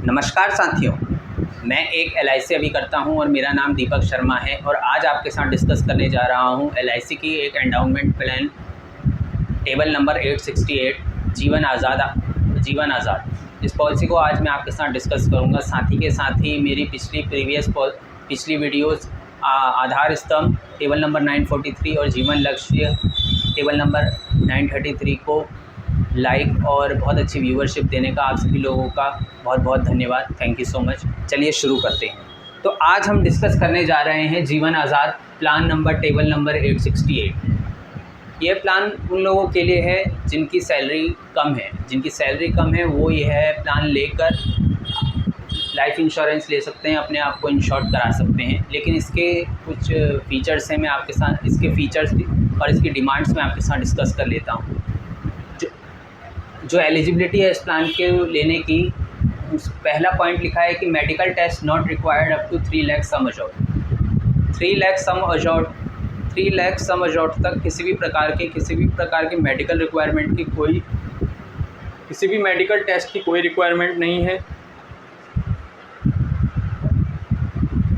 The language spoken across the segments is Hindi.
नमस्कार साथियों, मैं एक LIC अभी करता हूं और मेरा नाम दीपक शर्मा है और आज आपके साथ डिस्कस करने जा रहा हूं LIC की एक एंडाउमेंट प्लान टेबल नंबर 868 जीवन आज़ाद। इस पॉलिसी को आज मैं आपके साथ डिस्कस करूंगा। साथ ही मेरी पिछली वीडियोस आधार स्तंभ टेबल नंबर 943 और जीवन लक्ष्य टेबल नंबर 933 को लाइक और बहुत अच्छी व्यूअरशिप देने का आप सभी लोगों का बहुत बहुत धन्यवाद। Thank you so much. चलिए शुरू करते हैं। तो आज हम डिस्कस करने जा रहे हैं जीवन आज़ाद प्लान नंबर टेबल नंबर 868। ये प्लान उन लोगों के लिए है जिनकी सैलरी कम है, वो यह प्लान लेकर लाइफ इंश्योरेंस ले सकते हैं, अपने आप को इंश्योर्ड करा सकते हैं। लेकिन इसके कुछ फीचर्स हैं, मैं आपके साथ इसके फीचर्स और इसकी डिमांड्स मैं आपके साथ डिस्कस कर लेता हूँ। जो एलिजिबिलिटी है इस प्लान के लेने की, पहला पॉइंट लिखा है कि medical test not required up to 3 lakh sum assured. 3 lakh sum assured तक किसी भी प्रकार के मेडिकल रिक्वायरमेंट की किसी भी मेडिकल टेस्ट की कोई रिक्वायरमेंट नहीं है।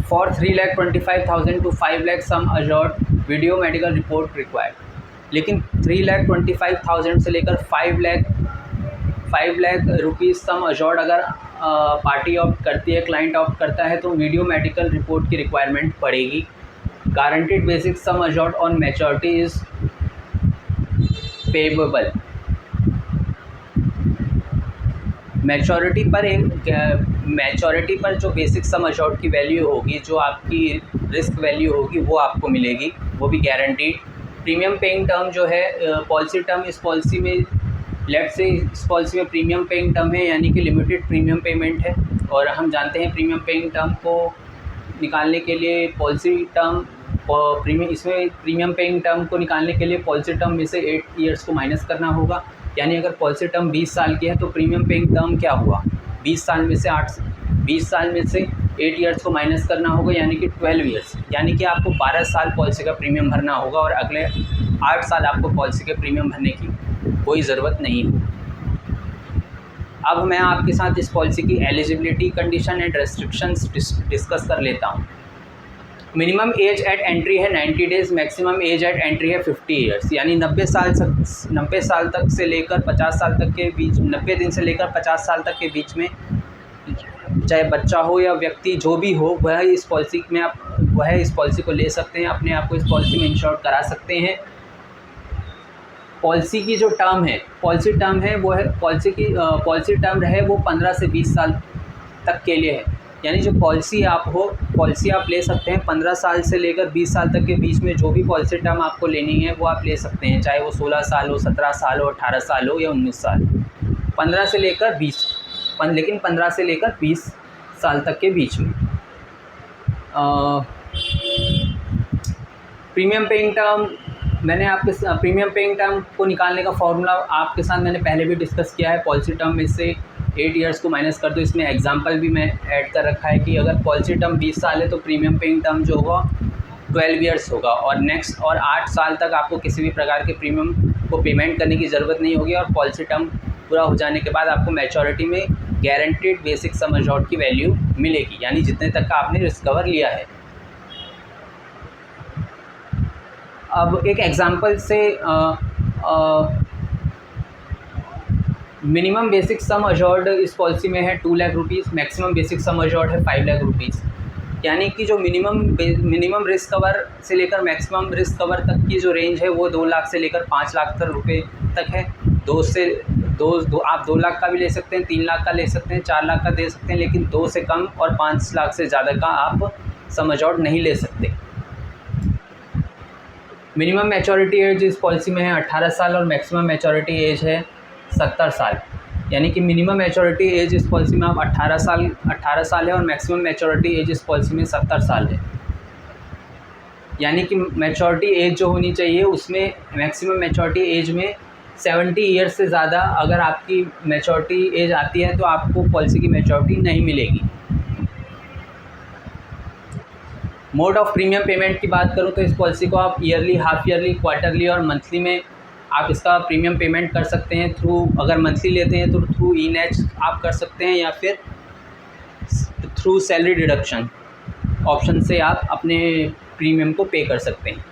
For 3,25,000 to 5 lakh sum assured video medical report required. लेकिन 3,25,000 से लेकर 5 लाख रुपीज़ सम अशोर्ड अगर पार्टी ऑप्ट करती है, क्लाइंट ऑप्ट करता है, तो वीडियो मेडिकल रिपोर्ट की रिक्वायरमेंट पड़ेगी। Guaranteed basic sum assured on maturity is payable. Maturity पर जो बेसिक सम अशोर्ड की वैल्यू होगी, जो आपकी रिस्क वैल्यू होगी, वो आपको मिलेगी, वो भी गारंटीड। प्रीमियम पेइंग टर्म जो है पॉलिसी टर्म, इस पॉलिसी में इस पॉलिसी में प्रीमियम पेइंग टर्म है, यानी कि लिमिटेड प्रीमियम पेमेंट है। और हम जानते हैं प्रीमियम पेइंग टर्म को निकालने के लिए इसमें प्रीमियम पेइंग टर्म को निकालने के लिए पॉलिसी टर्म में से 8 ईयर्स को माइनस करना होगा। यानी अगर पॉलिसी टर्म 20 साल की है तो प्रीमियम पेइंग टर्म क्या हुआ, 20 साल में से 8 ईयर्स को माइनस करना होगा, यानी कि 12 ईयर्स। यानी कि आपको 12 साल पॉलिसी का प्रीमियम भरना होगा और अगले 8 साल आपको पॉलिसी के प्रीमियम भरने की कोई ज़रूरत नहीं है। अब मैं आपके साथ इस पॉलिसी की eligibility, condition and restrictions discuss कर लेता हूँ। मिनिमम एज एट एंट्री है 90 days, maximum age eight entry है 50 ईयर्स। यानी 90 साल तक से लेकर 50 साल तक के बीच, 90 दिन से लेकर 50 साल तक के बीच में, चाहे बच्चा हो या व्यक्ति जो भी हो, वह इस पॉलिसी को ले सकते हैं, अपने आप को इस पॉलिसी में इंश्योर करा सकते हैं। पॉलिसी की जो टर्म है, पॉलिसी टर्म है वो 15 से 20 साल तक के लिए है। यानी जो पॉलिसी आप ले सकते हैं 15 साल से लेकर 20 साल तक के बीच में, जो भी पॉलिसी टर्म आपको लेनी है वो आप ले सकते हैं, चाहे वो 16 साल हो, 17 साल हो, 18 साल हो या 19 साल। 15 से लेकर 20 साल तक के बीच में। प्रीमियम पेइंग टर्म को निकालने का फॉर्मूला आपके साथ मैंने पहले भी डिस्कस किया है। पॉलिसी टर्म में से 8 ईयर्स को माइनस कर दो। इसमें एग्जांपल भी मैं ऐड कर रखा है कि अगर पॉलिसी टर्म 20 साल है तो प्रीमियम पेइंग टर्म जो होगा 12 ईयर्स होगा, और 8 साल तक आपको किसी भी प्रकार के प्रीमियम को पेमेंट करने की ज़रूरत नहीं होगी। और पॉलिसी टर्म पूरा हो जाने के बाद आपको मैच्योरिटी में गारंटीड बेसिक सम अशोर्ड की वैल्यू मिलेगी, यानी जितने तक का आपने रिस्क कवर लिया है। अब एक एग्जांपल से मिनिमम बेसिक सम अशोर्ड इस पॉलिसी में है 2 lakh rupees, maximum basic sum assured है 5 लाख रुपीज़। यानी कि जो मिनिमम रिस्क कवर से लेकर मैक्सिमम रिस्क कवर तक की जो रेंज है वो 2 लाख से लेकर 5 लाख रुपए तक है। आप 2 लाख का भी ले सकते हैं, 3 लाख का ले सकते हैं, 4 लाख का दे सकते हैं, लेकिन 2 से कम और 5 लाख से ज़्यादा का आप सम अशोर्ड नहीं ले सकते। मिनिमम मैच्योरिटी एज इस पॉलिसी में है 18 साल और मैक्सिमम मैच्योरिटी एज है 70 साल। यानी कि मिनिमम मैच्योरिटी एज इस पॉलिसी में आप 18 साल है और मैक्सिमम मैच्योरिटी एज इस पॉलिसी में 70 साल है। यानी कि मैच्योरिटी एज जो होनी चाहिए उसमें मैक्सिमम मैच्योरिटी एज में 70 ईयर्स से ज़्यादा अगर आपकी मैच्योरिटी एज आती है तो आपको पॉलिसी की मैच्योरिटी नहीं मिलेगी। मोड ऑफ प्रीमियम पेमेंट की बात करूं तो इस पॉलिसी को आप ईयरली, हाफ ईयरली, क्वार्टरली और मंथली में आप इसका प्रीमियम पेमेंट कर सकते हैं। अगर मंथली लेते हैं तो थ्रू ई-नेच आप कर सकते हैं, या फिर थ्रू सैलरी डिडक्शन ऑप्शन से आप अपने प्रीमियम को पे कर सकते हैं।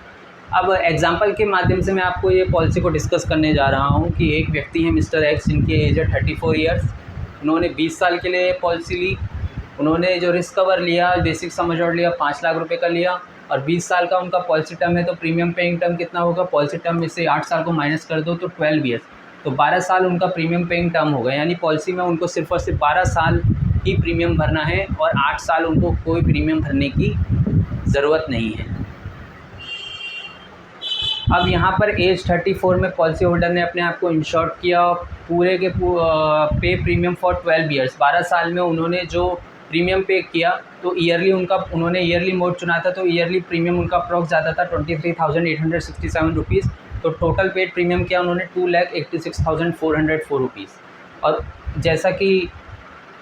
अब एग्जांपल के माध्यम से मैं आपको ये पॉलिसी को डिस्कस करने जा रहा हूँ कि एक व्यक्ति हैं मिस्टर एक्स, जिनकी एज है 34 ईयर्स। उन्होंने 20 साल के लिए पॉलिसी ली। उन्होंने जो रिस्क कवर लिया, बेसिक सम एश्योर्ड लिया, 5 लाख रुपए का लिया और 20 साल का उनका पॉलिसी टर्म है। तो प्रीमियम पेइंग टर्म कितना होगा? पॉलिसी टर्म में से 8 साल को माइनस कर दो तो 12 ईयर्स, तो 12 साल उनका प्रीमियम पेइंग टर्म होगा। यानी पॉलिसी में उनको सिर्फ और सिर्फ 12 साल ही प्रीमियम भरना है और 8 साल उनको कोई प्रीमियम भरने की ज़रूरत नहीं है। अब यहाँ पर एज 34 में पॉलिसी होल्डर ने अपने आप को इंश्योर्ड किया पूरे के पे प्रीमियम फॉर 12 ईयर्स। 12 साल में उन्होंने जो प्रीमियम पे किया तो ईयरली उन्होंने ईयरली मोड चुना था, तो ईयरली प्रीमियम उनका अप्रॉक्स जाता था 23,867 रुपीज़। तो टोटल पेड प्रीमियम किया उन्होंने 2,86,404 रुपीज़। और जैसा कि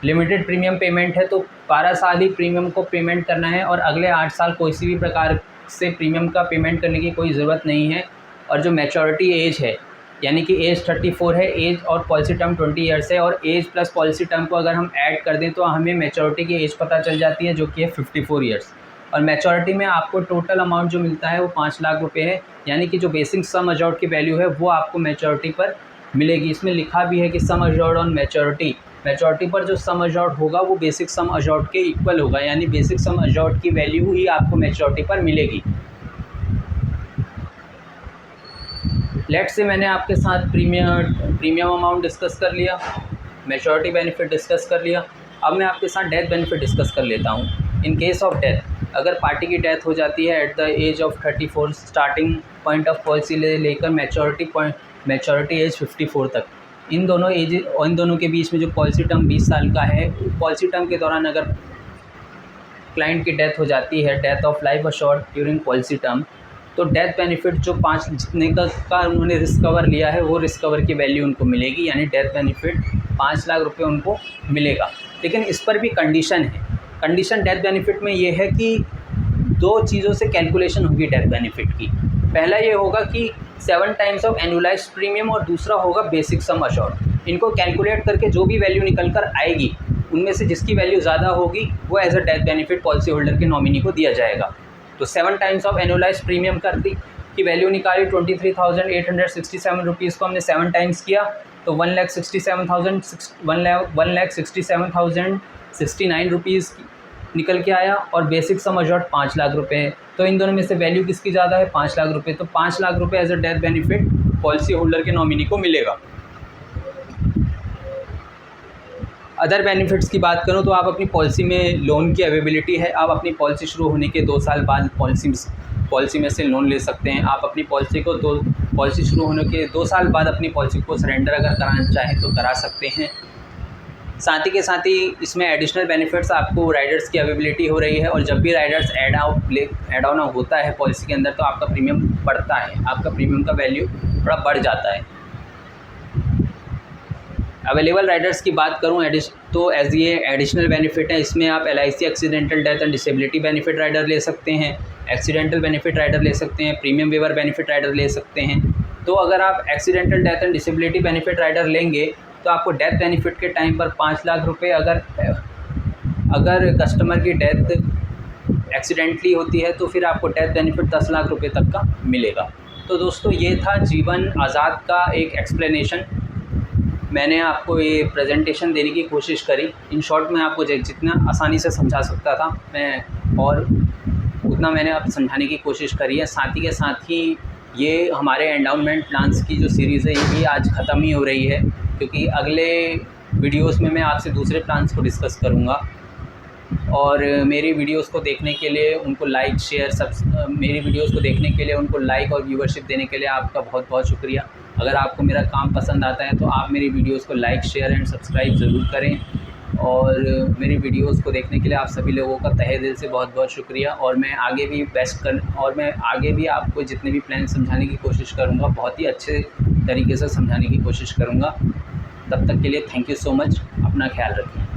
लिमिटेड प्रीमियम पेमेंट है तो 12 साल ही प्रीमियम को पेमेंट करना है और अगले 8 साल किसी भी प्रकार से प्रीमियम का पेमेंट करने की कोई ज़रूरत नहीं है। और जो मैच्योरिटी एज है, यानी कि एज 34 है, एज और पॉलिसी टर्म 20 ईयर्स है, और एज प्लस पॉलिसी टर्म को अगर हम ऐड कर दें तो हमें मैच्योरिटी की एज पता चल जाती है, जो कि है 54 ईयर्स। और मैच्योरिटी में आपको टोटल अमाउंट जो मिलता है वो 5 लाख रुपए है। यानी कि जो बेसिक सम एश्योर्ड की वैल्यू है वो आपको मैच्योरिटी पर मिलेगी। इसमें लिखा भी है कि सम एश्योर्ड ऑन मैच्योरिटी पर जो सम एश्योर्ड होगा वो बेसिक सम एश्योर्ड के इक्वल होगा, यानी बेसिक सम एश्योर्ड की वैल्यू ही आपको मैच्योरिटी पर मिलेगी। लेट्स से मैंने आपके साथ प्रीमियम अमाउंट डिस्कस कर लिया, मैच्योरिटी बेनिफिट डिस्कस कर लिया। अब मैं आपके साथ डेथ बेनिफिट डिस्कस कर लेता हूँ। इन केस ऑफ डेथ, अगर पार्टी की डेथ हो जाती है at the age of 34, starting point of policy लेकर मैच्योरिटी एज 54 तक, इन दोनों के बीच में जो पॉलिसी टर्म 20 साल का है, पॉलिसी टर्म के दौरान अगर क्लाइंट की डेथ हो जाती है, death of life assured during policy term, तो डेथ बेनिफिट जो 5 जितने का उन्होंने रिस्क कवर लिया है वो रिस्क कवर की वैल्यू उनको मिलेगी, यानी डेथ बेनिफिट 5 लाख रुपए उनको मिलेगा। लेकिन इस पर भी कंडीशन है। कंडीशन डेथ बेनिफिट में ये है कि 2 चीज़ों से कैलकुलेशन होगी डेथ बेनिफिट की। पहला ये होगा कि 7 टाइम्स ऑफ एनुअलाइज्ड प्रीमियम और दूसरा होगा बेसिक सम एश्योर्ड। इनको कैलकुलेट करके जो भी वैल्यू निकल कर आएगी उनमें से जिसकी वैल्यू ज़्यादा होगी वो as a death benefit policy holder के नॉमिनी को दिया जाएगा। तो 7 टाइम्स ऑफ एनुअलाइज्ड प्रीमियम कर दी की वैल्यू निकाली 23,867 रुपीज़ को हमने 7 टाइम्स किया तो 1,67,069 रुपीज़ निकल के आया, और बेसिक सम एश्योर्ड 5 लाख रुपए है। तो इन दोनों में से वैल्यू किसकी ज़्यादा है? 5 लाख रुपए। तो 5 लाख रुपए as a death benefit policy holder के नॉमिनी को मिलेगा। अदर बेनिफिट्स की बात करूं तो आप अपनी पॉलिसी में लोन की अवेलेबिलिटी है, आप अपनी पॉलिसी शुरू होने के 2 साल बाद पॉलिसी में से लोन ले सकते हैं। आप अपनी पॉलिसी शुरू होने के 2 साल बाद अपनी पॉलिसी को सरेंडर अगर कराना चाहें तो करा सकते हैं। साथ ही इसमें एडिशनल बेनिफिट्स आपको राइडर्स की अवेलेबिलिटी हो रही है, और जब भी राइडर्स ऐड ऑन होता है पॉलिसी के अंदर तो आपका प्रीमियम बढ़ता है, आपका प्रीमियम का वैल्यू थोड़ा बढ़ जाता है। अवेलेबल राइडर्स की बात करूं तो एज ये एडिशनल बेनिफिट है, इसमें आप LIC accidental death and disability benefit rider ले सकते हैं, एक्सीडेंटल बेनिफिट राइडर ले सकते हैं, प्रीमियम वेवर बेनिफिट राइडर ले सकते हैं। तो अगर आप accidental death and disability benefit rider लेंगे तो आपको डेथ बेनिफिट के टाइम पर 5 लाख रुपए अगर कस्टमर की डेथ एक्सीडेंटली होती है तो फिर आपको डेथ बेनिफिट 10 लाख रुपए तक का मिलेगा। तो दोस्तों ये था जीवन आज़ाद का एक एक्सप्लेनेशन। मैंने आपको ये प्रेजेंटेशन देने की कोशिश करी। इन शॉर्ट में आपको जितना आसानी से समझा सकता था मैं और उतना मैंने अब समझाने की कोशिश करी है। साथ ही ये हमारे एंडाउनमेंट प्लान्स की जो सीरीज़ है ये भी आज ख़त्म ही हो रही है, क्योंकि अगले वीडियोस में मैं आपसे दूसरे प्लान्स को डिस्कस करूँगा। और मेरी वीडियोस को देखने के लिए उनको लाइक शेयर मेरी वीडियोस को देखने के लिए उनको लाइक और व्यूवरशिप देने के लिए आपका बहुत बहुत शुक्रिया। अगर आपको मेरा काम पसंद आता है तो आप मेरी वीडियोस को लाइक शेयर एंड सब्सक्राइब ज़रूर करें। और मेरी वीडियोस को देखने के लिए आप सभी लोगों का तहे दिल से बहुत बहुत शुक्रिया। और मैं आगे भी आपको जितने भी प्लान समझाने की कोशिश करूँगा बहुत ही अच्छे तरीके से समझाने की कोशिश करूँगा। तब तक के लिए थैंक यू सो मच। अपना ख्याल रखें।